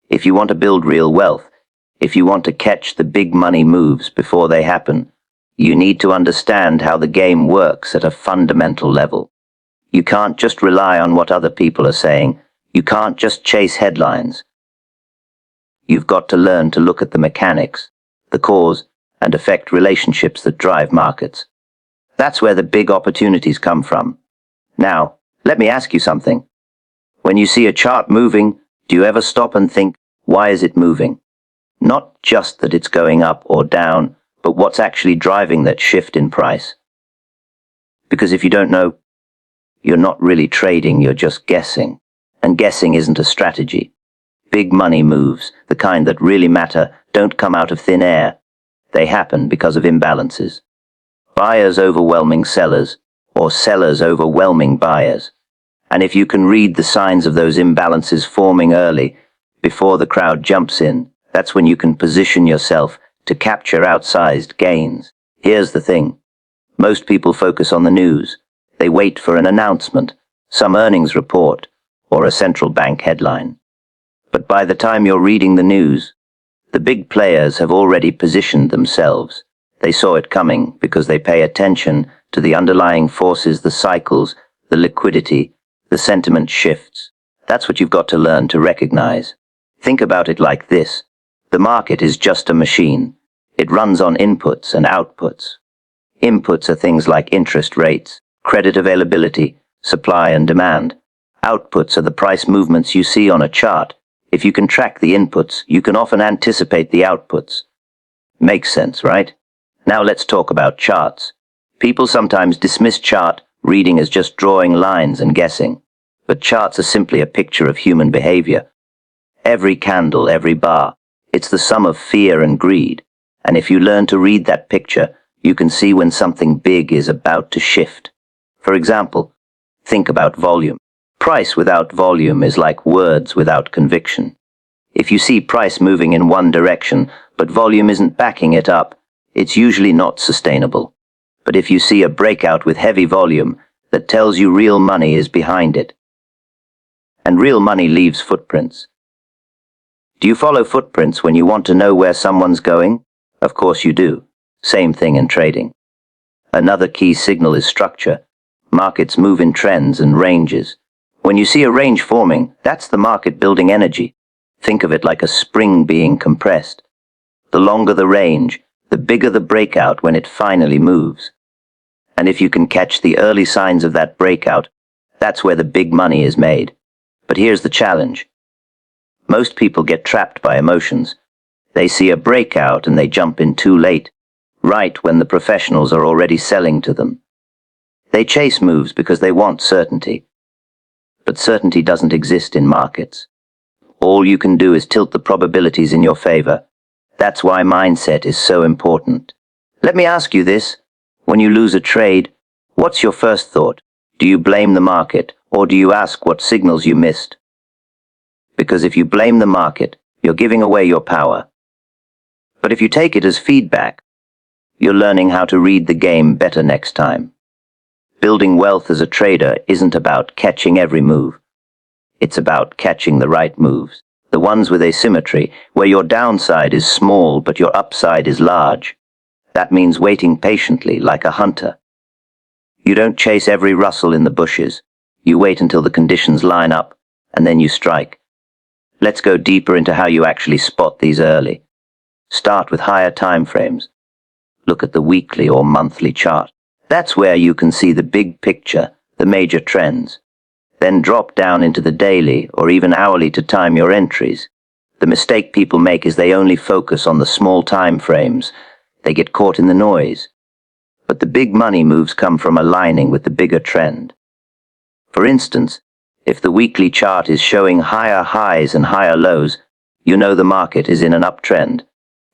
If you want to build real wealth, if you want to catch the big money moves before they happen, you need to understand how the game works at a fundamental level. You can't just rely on what other people are saying. You can't just chase headlines. You've got to learn to look at the mechanics, the cause and effect relationships that drive markets. That's where the big opportunities come from. Now, let me ask you something. When you see a chart moving, do you ever stop and think, why is it moving? Not just that it's going up or down, but what's actually driving that shift in price? Because if you don't know, you're not really trading, you're just guessing. And guessing isn't a strategy. Big money moves, the kind that really matter, don't come out of thin air. They happen because of imbalances. Buyers overwhelming sellers, or sellers overwhelming buyers. And if you can read the signs of those imbalances forming early, before the crowd jumps in, that's when you can position yourself to capture outsized gains. Here's the thing. Most people focus on the news. They wait for an announcement, some earnings report, or a central bank headline. But by the time you're reading the news, the big players have already positioned themselves. They saw it coming because they pay attention to the underlying forces, the cycles, the liquidity, the sentiment shifts. That's what you've got to learn to recognize. Think about it like this. The market is just a machine. It runs on inputs and outputs. Inputs are things like interest rates, credit availability, supply and demand. Outputs are the price movements you see on a chart. If you can track the inputs, you can often anticipate the outputs. Makes sense, right? Now let's talk about charts. People sometimes dismiss chart reading as just drawing lines and guessing. But charts are simply a picture of human behavior. Every candle, every bar, it's the sum of fear and greed. And if you learn to read that picture, you can see when something big is about to shift. For example, think about volume. Price without volume is like words without conviction. If you see price moving in one direction, but volume isn't backing it up, it's usually not sustainable. But if you see a breakout with heavy volume, that tells you real money is behind it. And real money leaves footprints. Do you follow footprints when you want to know where someone's going? Of course you do. Same thing in trading. Another key signal is structure. Markets move in trends and ranges. When you see a range forming, that's the market building energy. Think of it like a spring being compressed. The longer the range, the bigger the breakout when it finally moves. And if you can catch the early signs of that breakout, that's where the big money is made. But here's the challenge. Most people get trapped by emotions. They see a breakout and they jump in too late, right when the professionals are already selling to them. They chase moves because they want certainty. But certainty doesn't exist in markets. All you can do is tilt the probabilities in your favor. That's why mindset is so important. Let me ask you this. When you lose a trade, what's your first thought? Do you blame the market, or do you ask what signals you missed? Because if you blame the market, you're giving away your power. But if you take it as feedback, you're learning how to read the game better next time. Building wealth as a trader isn't about catching every move. It's about catching the right moves, the ones with asymmetry, where your downside is small but your upside is large. That means waiting patiently like a hunter. You don't chase every rustle in the bushes. You wait until the conditions line up, and then you strike. Let's go deeper into how you actually spot these early. Start with higher time frames. Look at the weekly or monthly chart. That's where you can see the big picture, the major trends. Then drop down into the daily or even hourly to time your entries. The mistake people make is they only focus on the small time frames. They get caught in the noise. But the big money moves come from aligning with the bigger trend. For instance, if the weekly chart is showing higher highs and higher lows, you know the market is in an uptrend.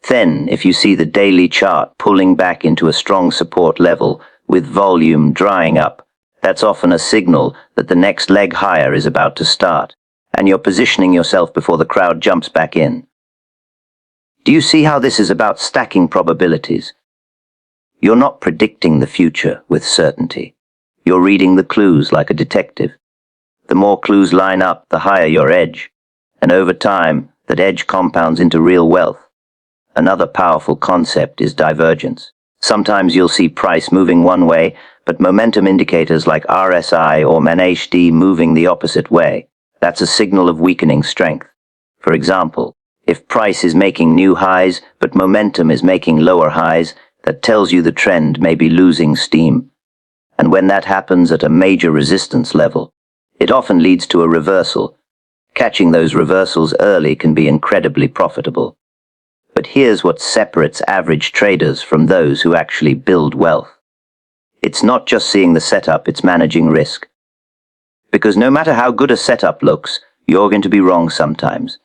Then, if you see the daily chart pulling back into a strong support level with volume drying up, that's often a signal that the next leg higher is about to start, and you're positioning yourself before the crowd jumps back in. Do you see how this is about stacking probabilities? You're not predicting the future with certainty. You're reading the clues like a detective. The more clues line up, the higher your edge. And over time, That edge compounds into real wealth. Another powerful concept is divergence. Sometimes you'll see price moving one way, but momentum indicators like RSI or MACD moving the opposite way. That's a signal of weakening strength. For example, if price is making new highs, but momentum is making lower highs, that tells you the trend may be losing steam. And when that happens at a major resistance level, it often leads to a reversal. Catching those reversals early can be incredibly profitable. But here's what separates average traders from those who actually build wealth. It's not just seeing the setup, it's managing risk. Because no matter how good a setup looks, you're going to be wrong sometimes.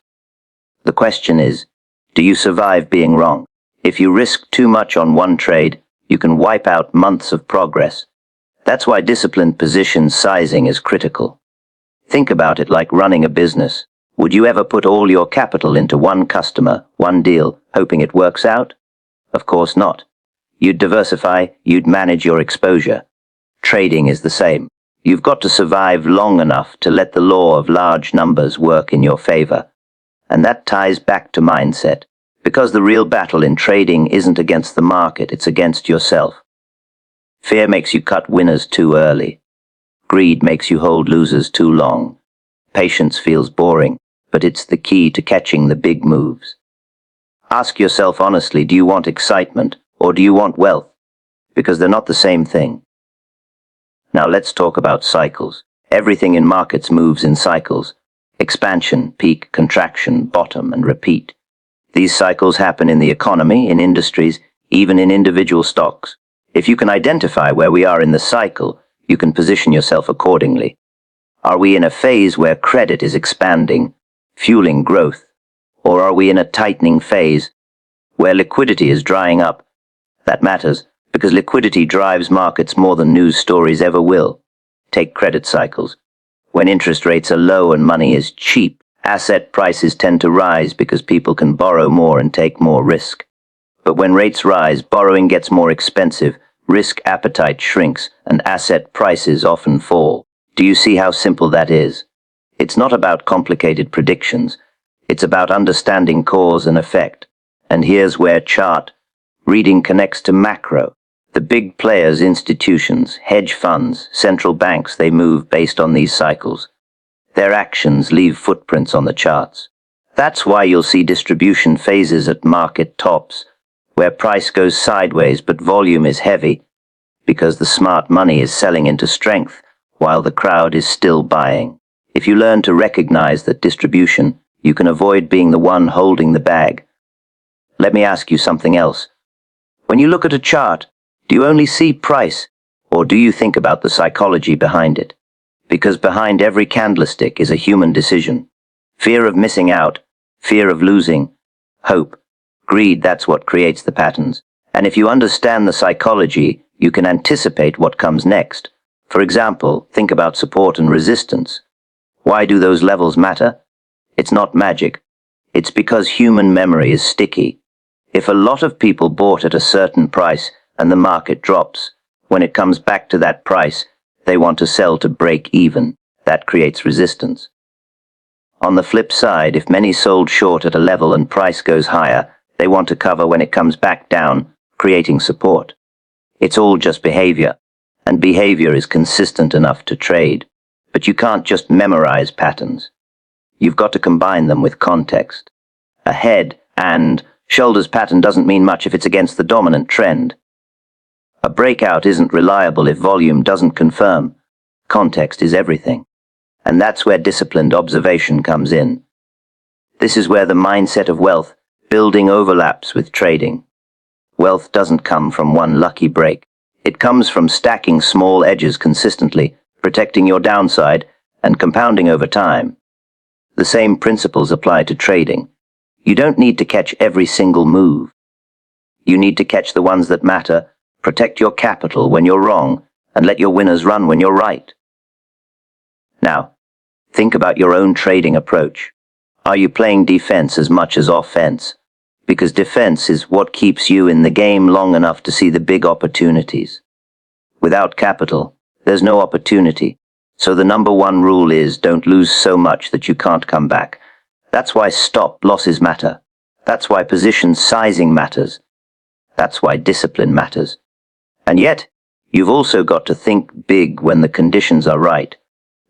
The question is, do you survive being wrong? If you risk too much on one trade, you can wipe out months of progress. That's why disciplined position sizing is critical. Think about it like running a business. Would you ever put all your capital into one customer, one deal, hoping it works out? Of course not. You'd diversify, you'd manage your exposure. Trading is the same. You've got to survive long enough to let the law of large numbers work in your favor. And that ties back to mindset. Because the real battle in trading isn't against the market, it's against yourself. Fear makes you cut winners too early. Greed makes you hold losers too long. Patience feels boring, but it's the key to catching the big moves. Ask yourself honestly, do you want excitement or do you want wealth? Because they're not the same thing. Now let's talk about cycles. Everything in markets moves in cycles. Expansion, peak, contraction, bottom, and repeat. These cycles happen in the economy, in industries, even in individual stocks. If you can identify where we are in the cycle, you can position yourself accordingly. Are we in a phase where credit is expanding, fueling growth? Or are we in a tightening phase, where liquidity is drying up? That matters, because liquidity drives markets more than news stories ever will. Take credit cycles. When interest rates are low and money is cheap, asset prices tend to rise because people can borrow more and take more risk. But when rates rise, borrowing gets more expensive, risk appetite shrinks, and asset prices often fall. Do you see how simple that is? It's not about complicated predictions. It's about understanding cause and effect. And here's where chart reading connects to macro. The big players, institutions, hedge funds, central banks, they move based on these cycles. Their actions leave footprints on the charts. That's why you'll see distribution phases at market tops, where price goes sideways but volume is heavy, because the smart money is selling into strength, while the crowd is still buying. If you learn to recognize that distribution, you can avoid being the one holding the bag. Let me ask you something else. When you look at a chart, do you only see price, or do you think about the psychology behind it? Because behind every candlestick is a human decision. Fear of missing out, fear of losing, hope, greed, that's what creates the patterns. And if you understand the psychology, you can anticipate what comes next. For example, think about support and resistance. Why do those levels matter? It's not magic. It's because human memory is sticky. If a lot of people bought at a certain price and the market drops, when it comes back to that price, they want to sell to break even. That creates resistance. On the flip side, if many sold short at a level and price goes higher, they want to cover when it comes back down, creating support. It's all just behavior. And behavior is consistent enough to trade. But you can't just memorize patterns. You've got to combine them with context. A head and shoulders pattern doesn't mean much if it's against the dominant trend. A breakout isn't reliable if volume doesn't confirm. Context is everything. And that's where disciplined observation comes in. This is where the mindset of wealth building overlaps with trading. Wealth doesn't come from one lucky break. It comes from stacking small edges consistently, protecting your downside, and compounding over time. The same principles apply to trading. You don't need to catch every single move. You need to catch the ones that matter, protect your capital when you're wrong, and let your winners run when you're right. Now, think about your own trading approach. Are you playing defense as much as offense? Because defense is what keeps you in the game long enough to see the big opportunities. Without capital, there's no opportunity. So the number one rule is don't lose so much that you can't come back. That's why stop losses matter. That's why position sizing matters. That's why discipline matters. And yet, you've also got to think big when the conditions are right.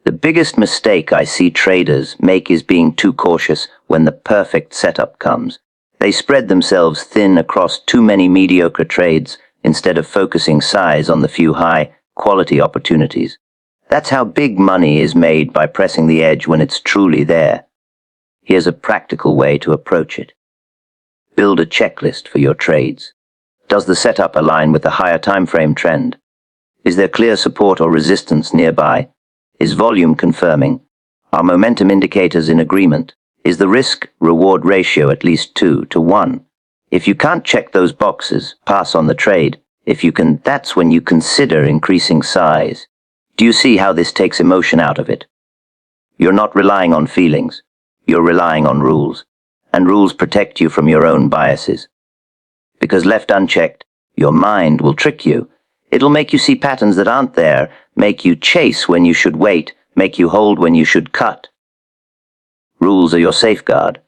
The biggest mistake I see traders make is being too cautious when the perfect setup comes. They spread themselves thin across too many mediocre trades instead of focusing size on the few high-quality opportunities. That's how big money is made, by pressing the edge when it's truly there. Here's a practical way to approach it. Build a checklist for your trades. Does the setup align with the higher time frame trend? Is there clear support or resistance nearby? Is volume confirming? Are momentum indicators in agreement? Is the risk-reward ratio at least 2 to 1? If you can't check those boxes, pass on the trade. If you can, that's when you consider increasing size. Do you see how this takes emotion out of it? You're not relying on feelings. You're relying on rules. And rules protect you from your own biases. Because left unchecked, your mind will trick you. It'll make you see patterns that aren't there, make you chase when you should wait, make you hold when you should cut. Rules are your safeguard.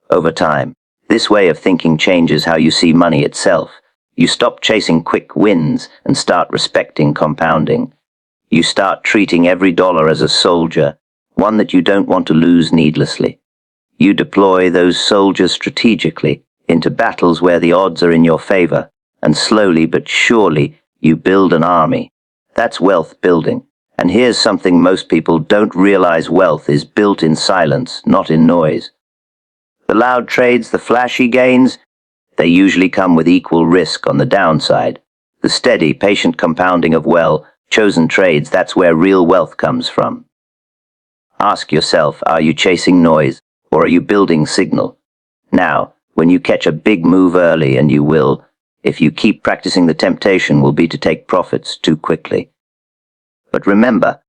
Over time, this way of thinking changes how you see money itself. You stop chasing quick wins and start respecting compounding. You start treating every dollar as a soldier, one that you don't want to lose needlessly. You deploy those soldiers strategically into battles where the odds are in your favor, and slowly but surely you build an army. That's wealth building. And here's something most people don't realize: wealth is built in silence, not in noise. The loud trades, the flashy gains, they usually come with equal risk on the downside. The steady, patient compounding of well-chosen trades, that's where real wealth comes from. Ask yourself, are you chasing noise, or are you building signal? Now, when you catch a big move early, and you will, if you keep practicing, the temptation will be to take profits too quickly. But remember,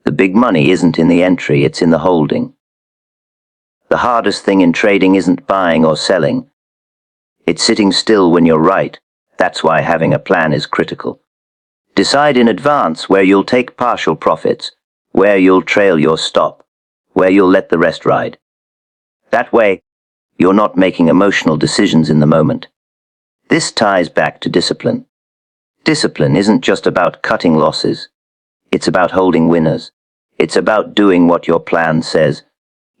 the big money isn't in the entry, it's in the holding. The hardest thing in trading isn't buying or selling. It's sitting still when you're right. That's why having a plan is critical. Decide in advance where you'll take partial profits, where you'll trail your stop, where you'll let the rest ride. That way, you're not making emotional decisions in the moment. This ties back to discipline. Discipline isn't just about cutting losses. It's about holding winners. It's about doing what your plan says,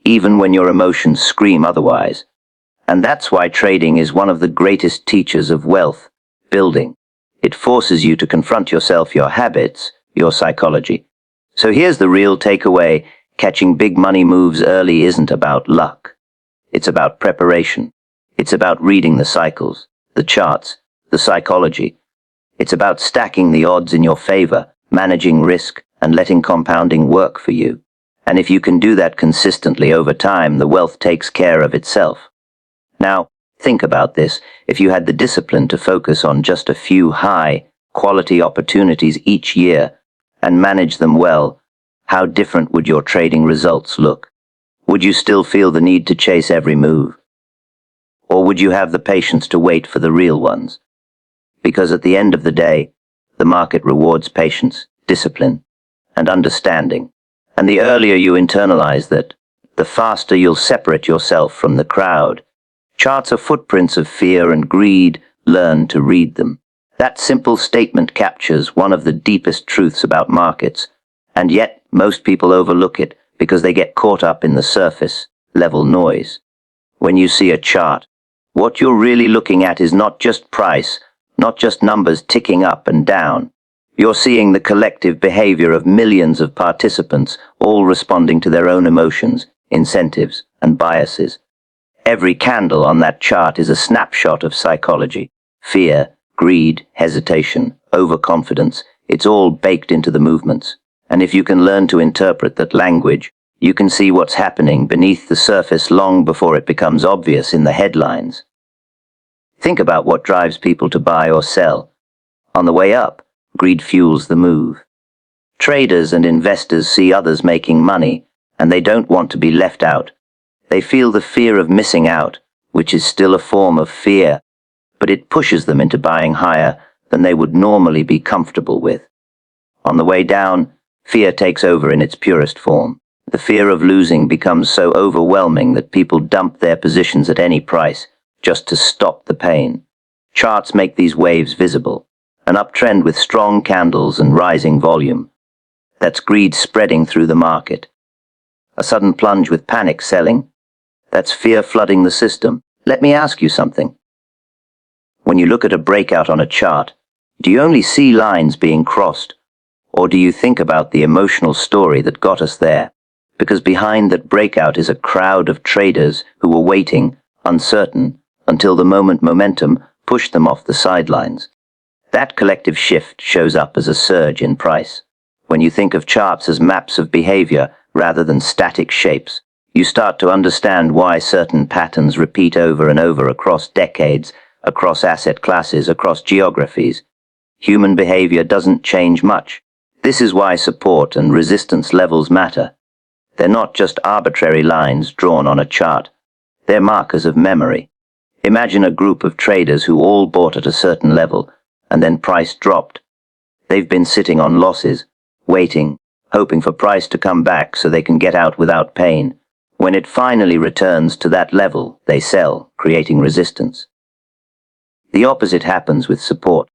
even when your emotions scream otherwise. And that's why trading is one of the greatest teachers of wealth building. It forces you to confront yourself, your habits, your psychology. So here's the real takeaway: catching big money moves early isn't about luck. It's about preparation. It's about reading the cycles, the charts, the psychology. It's about stacking the odds in your favor, managing risk, and letting compounding work for you. And if you can do that consistently over time, the wealth takes care of itself. Now, think about this. If you had the discipline to focus on just a few high-quality opportunities each year and manage them well, how different would your trading results look? Would you still feel the need to chase every move? Or would you have the patience to wait for the real ones? Because at the end of the day, the market rewards patience, discipline, and understanding. And the earlier you internalize that, the faster you'll separate yourself from the crowd. Charts are footprints of fear and greed. Learn to read them. That simple statement captures one of the deepest truths about markets, and yet most people overlook it because they get caught up in the surface-level noise. When you see a chart, what you're really looking at is not just price, not just numbers ticking up and down. You're seeing the collective behavior of millions of participants, all responding to their own emotions, incentives, and biases. Every candle on that chart is a snapshot of psychology. Fear, greed, hesitation, overconfidence, it's all baked into the movements. And if you can learn to interpret that language, you can see what's happening beneath the surface long before it becomes obvious in the headlines. Think about what drives people to buy or sell. On the way up, greed fuels the move. Traders and investors see others making money, and they don't want to be left out. They feel the fear of missing out, which is still a form of fear, but it pushes them into buying higher than they would normally be comfortable with. On the way down, fear takes over in its purest form. The fear of losing becomes so overwhelming that people dump their positions at any price just to stop the pain. Charts make these waves visible. An uptrend with strong candles and rising volume. That's greed spreading through the market. A sudden plunge with panic selling. That's fear flooding the system. Let me ask you something. When you look at a breakout on a chart, do you only see lines being crossed? Or do you think about the emotional story that got us there? Because behind that breakout is a crowd of traders who were waiting, uncertain, until the momentum pushed them off the sidelines. That collective shift shows up as a surge in price. When you think of charts as maps of behavior rather than static shapes, you start to understand why certain patterns repeat over and over across decades, across asset classes, across geographies. Human behavior doesn't change much. This is why support and resistance levels matter. They're not just arbitrary lines drawn on a chart. They're markers of memory. Imagine a group of traders who all bought at a certain level, and then price dropped. They've been sitting on losses, waiting, hoping for price to come back so they can get out without pain. When it finally returns to that level, they sell, creating resistance. The opposite happens with support.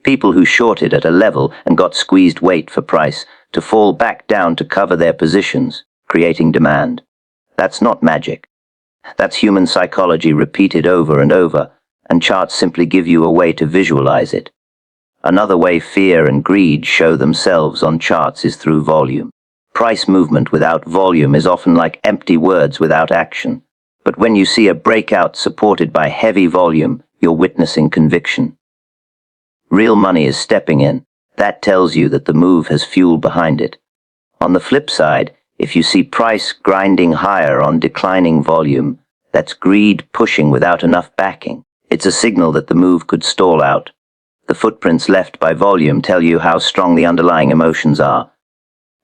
People who shorted at a level and got squeezed wait for price to fall back down to cover their positions, creating demand. That's not magic. That's human psychology repeated over and over, and charts simply give you a way to visualize it. Another way fear and greed show themselves on charts is through volume. Price movement without volume is often like empty words without action. But when you see a breakout supported by heavy volume, you're witnessing conviction. Real money is stepping in. That tells you that the move has fuel behind it. On the flip side, if you see price grinding higher on declining volume, that's greed pushing without enough backing. It's a signal that the move could stall out. The footprints left by volume tell you how strong the underlying emotions are.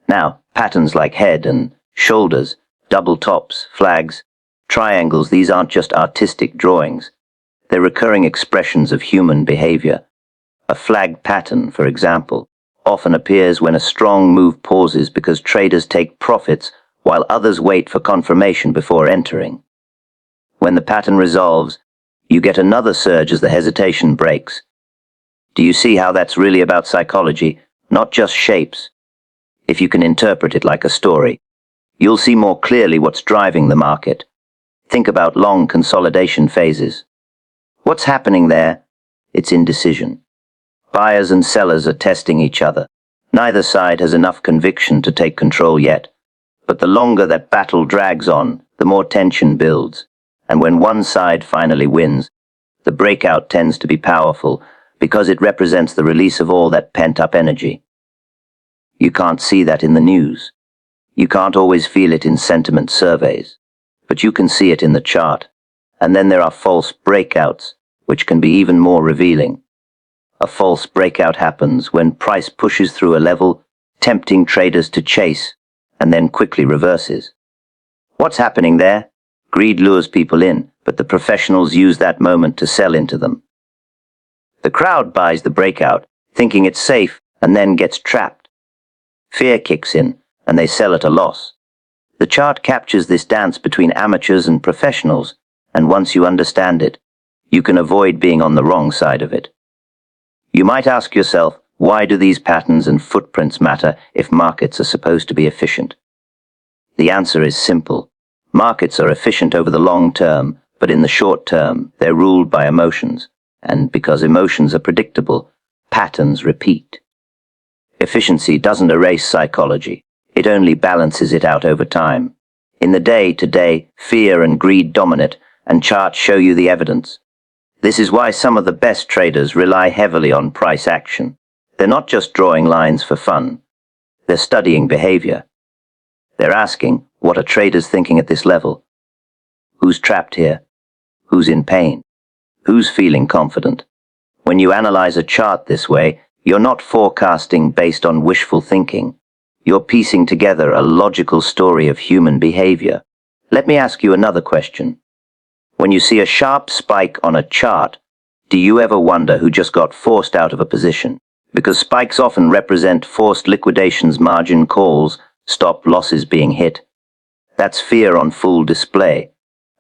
Now, patterns like head and shoulders, double tops, flags, triangles, these aren't just artistic drawings. They're recurring expressions of human behavior. A flag pattern, for example, often appears when a strong move pauses because traders take profits while others wait for confirmation before entering. When the pattern resolves, you get another surge as the hesitation breaks. Do you see how that's really about psychology, not just shapes? If you can interpret it like a story, you'll see more clearly what's driving the market. Think about long consolidation phases. What's happening there? It's indecision. Buyers and sellers are testing each other. Neither side has enough conviction to take control yet. But the longer that battle drags on, the more tension builds. And when one side finally wins, the breakout tends to be powerful because it represents the release of all that pent-up energy. You can't see that in the news. You can't always feel it in sentiment surveys. But you can see it in the chart. And then there are false breakouts, which can be even more revealing. A false breakout happens when price pushes through a level, tempting traders to chase, and then quickly reverses. What's happening there? Greed lures people in, but the professionals use that moment to sell into them. The crowd buys the breakout, thinking it's safe, and then gets trapped. Fear kicks in, and they sell at a loss. The chart captures this dance between amateurs and professionals, and once you understand it, you can avoid being on the wrong side of it. You might ask yourself, why do these patterns and footprints matter if markets are supposed to be efficient? The answer is simple. Markets are efficient over the long term, but in the short term, they're ruled by emotions. And because emotions are predictable, patterns repeat. Efficiency doesn't erase psychology. It only balances it out over time. In the day-to-day, fear and greed dominate, and charts show you the evidence. This is why some of the best traders rely heavily on price action. They're not just drawing lines for fun. They're studying behavior. They're asking, what are traders thinking at this level? Who's trapped here? Who's in pain? Who's feeling confident? When you analyze a chart this way, you're not forecasting based on wishful thinking. You're piecing together a logical story of human behavior. Let me ask you another question. When you see a sharp spike on a chart, do you ever wonder who just got forced out of a position? Because spikes often represent forced liquidations, margin calls, stop losses being hit. That's fear on full display.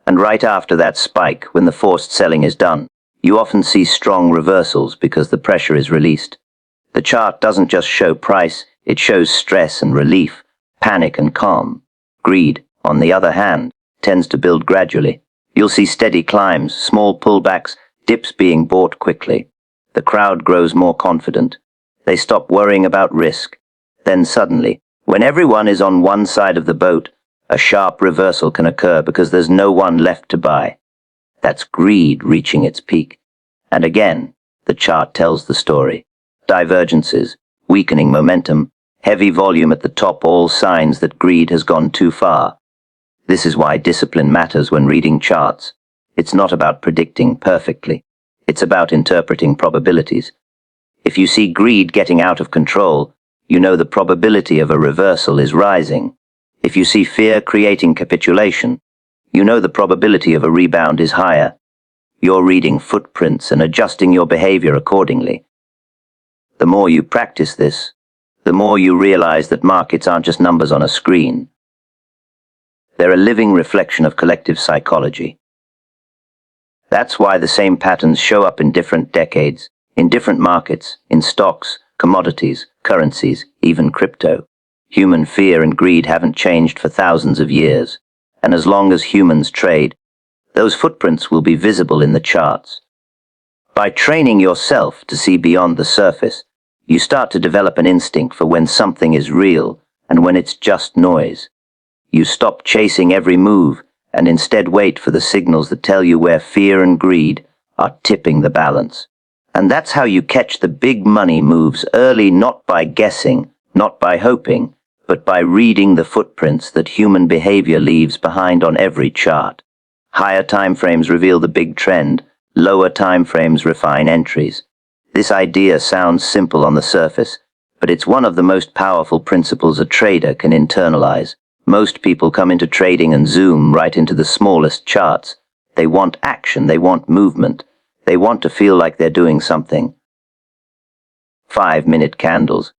And right after that spike, when the forced selling is done, you often see strong reversals because the pressure is released. The chart doesn't just show price, it shows stress and relief, panic and calm. Greed, on the other hand, tends to build gradually. You'll see steady climbs, small pullbacks, dips being bought quickly. The crowd grows more confident. They stop worrying about risk. Then suddenly, when everyone is on one side of the boat, a sharp reversal can occur because there's no one left to buy. That's greed reaching its peak. And again, the chart tells the story. Divergences, weakening momentum, heavy volume at the top, all signs that greed has gone too far. This is why discipline matters when reading charts. It's not about predicting perfectly. It's about interpreting probabilities. If you see greed getting out of control, you know the probability of a reversal is rising. If you see fear creating capitulation, you know the probability of a rebound is higher. You're reading footprints and adjusting your behavior accordingly. The more you practice this, the more you realize that markets aren't just numbers on a screen. They're a living reflection of collective psychology. That's why the same patterns show up in different decades, in different markets, in stocks, commodities, currencies, even crypto. Human fear and greed haven't changed for thousands of years, and as long as humans trade, those footprints will be visible in the charts. By training yourself to see beyond the surface, you start to develop an instinct for when something is real and when it's just noise. You stop chasing every move and instead wait for the signals that tell you where fear and greed are tipping the balance. And that's how you catch the big money moves early, not by guessing, not by hoping, but by reading the footprints that human behavior leaves behind on every chart. Higher time frames reveal the big trend, lower time frames refine entries. This idea sounds simple on the surface, but it's one of the most powerful principles a trader can internalize. Most people come into trading and zoom right into the smallest charts. They want action, they want movement, they want to feel like they're doing something. 5-minute candles,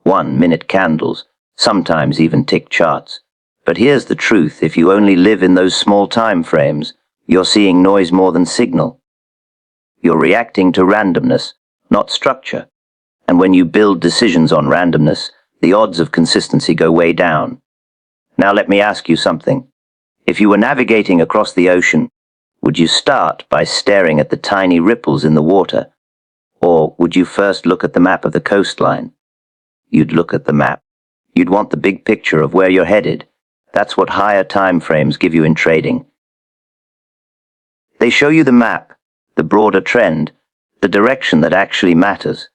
1-minute candles, sometimes even tick charts. But here's the truth, if you only live in those small time frames, you're seeing noise more than signal. You're reacting to randomness, not structure. And when you build decisions on randomness, the odds of consistency go way down. Now let me ask you something. If you were navigating across the ocean, would you start by staring at the tiny ripples in the water? Or would you first look at the map of the coastline? You'd look at the map. You'd want the big picture of where you're headed. That's what higher time frames give you in trading. They show you the map, the broader trend, the direction that actually matters.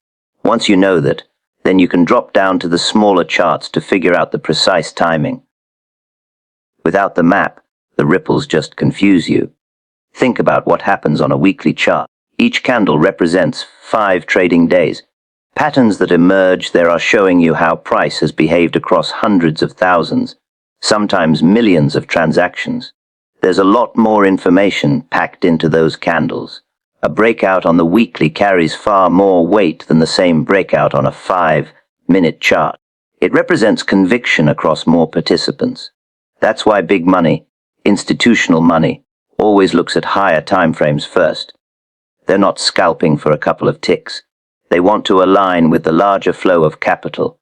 Once you know that, then you can drop down to the smaller charts to figure out the precise timing. Without the map, the ripples just confuse you. Think about what happens on a weekly chart. Each candle represents 5 trading days. Patterns that emerge there are showing you how price has behaved across hundreds of thousands, sometimes millions of transactions. There's a lot more information packed into those candles. A breakout on the weekly carries far more weight than the same breakout on a 5-minute chart. It represents conviction across more participants. That's why big money, institutional money, always looks at higher time frames first. They're not scalping for a couple of ticks. They want to align with the larger flow of capital.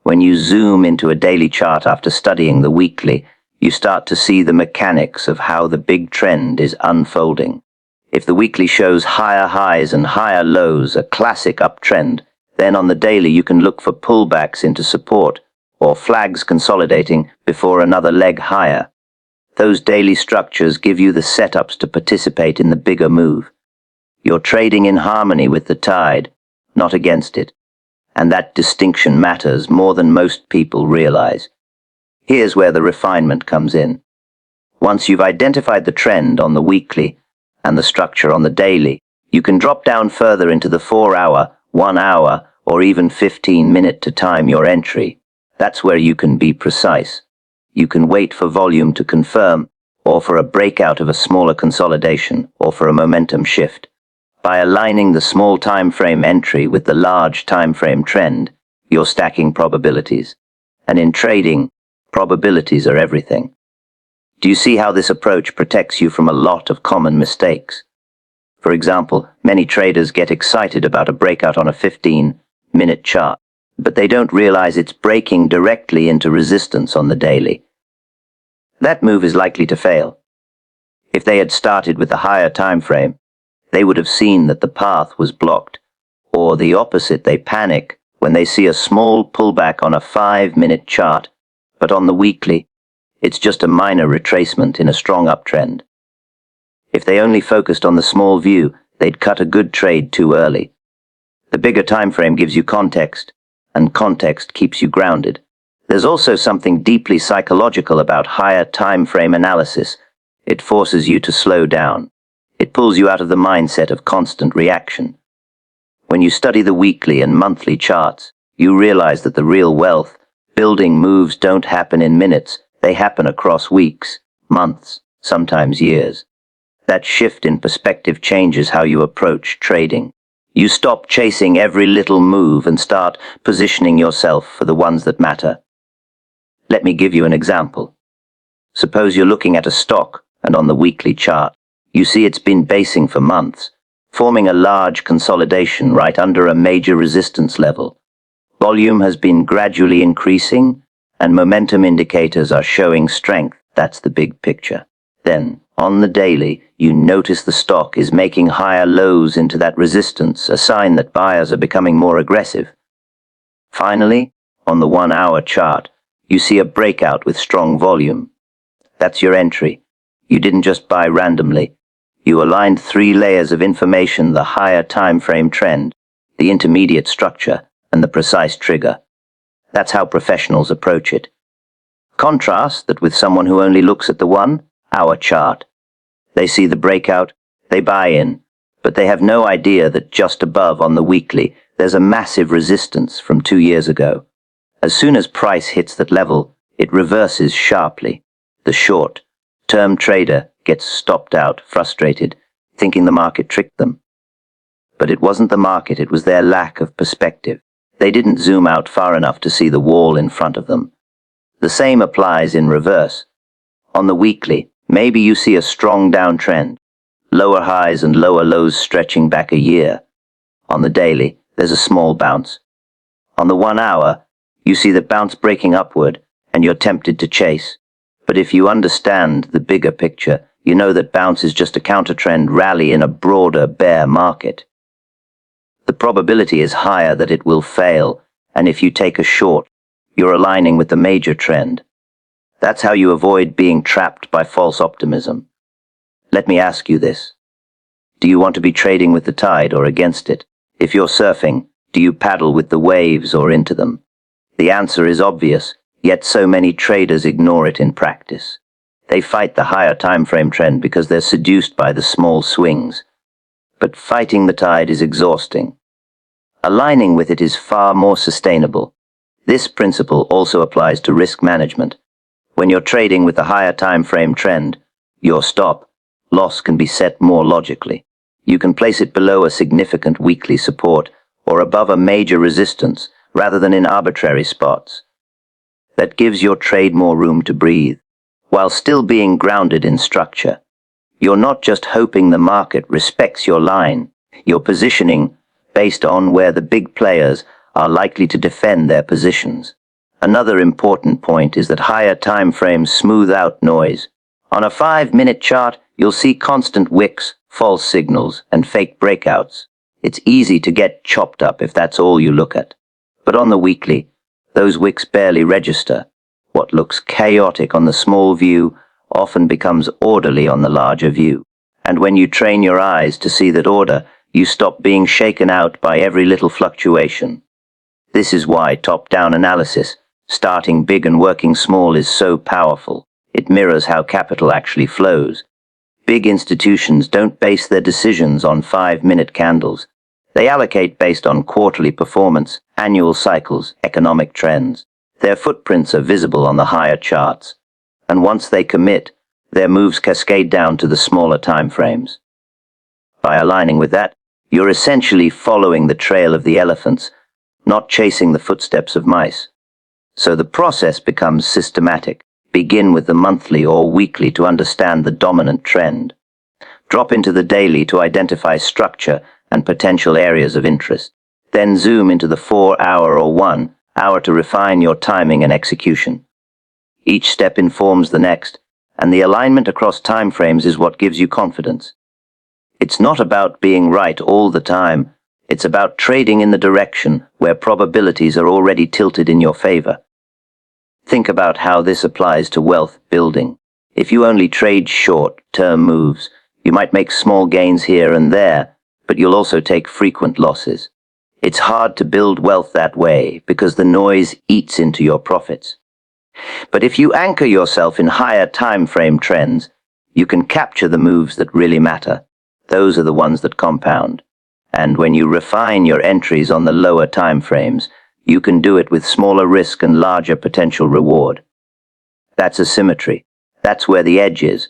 When you zoom into a daily chart after studying the weekly, you start to see the mechanics of how the big trend is unfolding. If the weekly shows higher highs and higher lows, a classic uptrend, then on the daily you can look for pullbacks into support or flags consolidating before another leg higher. Those daily structures give you the setups to participate in the bigger move. You're trading in harmony with the tide, not against it. And that distinction matters more than most people realize. Here's where the refinement comes in. Once you've identified the trend on the weekly and the structure on the daily, you can drop down further into the 4-hour, 1-hour, or even 15-minute to time your entry. That's where you can be precise. You can wait for volume to confirm, or for a breakout of a smaller consolidation, or for a momentum shift. By aligning the small time frame entry with the large time frame trend, you're stacking probabilities. And in trading, probabilities are everything. Do you see how this approach protects you from a lot of common mistakes? For example, many traders get excited about a breakout on a 15-minute chart, but they don't realize it's breaking directly into resistance on the daily. That move is likely to fail. If they had started with the higher time frame, they would have seen that the path was blocked, or the opposite, they panic when they see a small pullback on a 5-minute chart, but on the weekly, it's just a minor retracement in a strong uptrend. If they only focused on the small view, they'd cut a good trade too early. The bigger time frame gives you context, and context keeps you grounded. There's also something deeply psychological about higher time frame analysis. It forces you to slow down. It pulls you out of the mindset of constant reaction. When you study the weekly and monthly charts, you realize that the real wealth building moves don't happen in minutes, they happen across weeks, months, sometimes years. That shift in perspective changes how you approach trading. You stop chasing every little move and start positioning yourself for the ones that matter. Let me give you an example. Suppose you're looking at a stock, and on the weekly chart, you see it's been basing for months, forming a large consolidation right under a major resistance level. Volume has been gradually increasing, and momentum indicators are showing strength. That's the big picture. Then, on the daily, you notice the stock is making higher lows into that resistance, a sign that buyers are becoming more aggressive. Finally, on the 1-hour chart, you see a breakout with strong volume. That's your entry. You didn't just buy randomly. You aligned 3 layers of information: the higher time frame trend, the intermediate structure, and the precise trigger. That's how professionals approach it. Contrast that with someone who only looks at the 1-hour chart. They see the breakout, they buy in, but they have no idea that just above on the weekly, there's a massive resistance from 2 years ago. As soon as price hits that level, it reverses sharply. The short-term trader gets stopped out, frustrated, thinking the market tricked them. But it wasn't the market, it was their lack of perspective. They didn't zoom out far enough to see the wall in front of them. The same applies in reverse. On the weekly, maybe you see a strong downtrend, lower highs and lower lows stretching back a year. On the daily, there's a small bounce. On the 1-hour, you see the bounce breaking upward, and you're tempted to chase. But if you understand the bigger picture, you know that bounce is just a counter-trend rally in a broader bear market. The probability is higher that it will fail, and if you take a short, you're aligning with the major trend. That's how you avoid being trapped by false optimism. Let me ask you this. Do you want to be trading with the tide or against it? If you're surfing, do you paddle with the waves or into them? The answer is obvious, yet so many traders ignore it in practice. They fight the higher time frame trend because they're seduced by the small swings. But fighting the tide is exhausting. Aligning with it is far more sustainable. This principle also applies to risk management. When you're trading with the higher time frame trend, your stop-loss can be set more logically. You can place it below a significant weekly support or above a major resistance rather than in arbitrary spots. That gives your trade more room to breathe, while still being grounded in structure. You're not just hoping the market respects your line, you're positioning based on where the big players are likely to defend their positions. Another important point is that higher time frames smooth out noise. On a 5-minute chart, you'll see constant wicks, false signals, and fake breakouts. It's easy to get chopped up if that's all you look at. But on the weekly, those wicks barely register. What looks chaotic on the small view often becomes orderly on the larger view. And when you train your eyes to see that order, you stop being shaken out by every little fluctuation. This is why top-down analysis, starting big and working small, is so powerful. It mirrors how capital actually flows. Big institutions don't base their decisions on 5-minute candles. They allocate based on quarterly performance, annual cycles, economic trends. Their footprints are visible on the higher charts. And once they commit, their moves cascade down to the smaller time frames. By aligning with that, you're essentially following the trail of the elephants, not chasing the footsteps of mice. So the process becomes systematic. Begin with the monthly or weekly to understand the dominant trend. Drop into the daily to identify structure and potential areas of interest. Then zoom into the 4-hour or 1 hour to refine your timing and execution. Each step informs the next, and the alignment across time frames is what gives you confidence. It's not about being right all the time. It's about trading in the direction where probabilities are already tilted in your favor. Think about how this applies to wealth building. If you only trade short-term moves, you might make small gains here and there, but you'll also take frequent losses. It's hard to build wealth that way because the noise eats into your profits. But if you anchor yourself in higher time frame trends, you can capture the moves that really matter. Those are the ones that compound. And when you refine your entries on the lower time frames, you can do it with smaller risk and larger potential reward. That's asymmetry. That's where the edge is,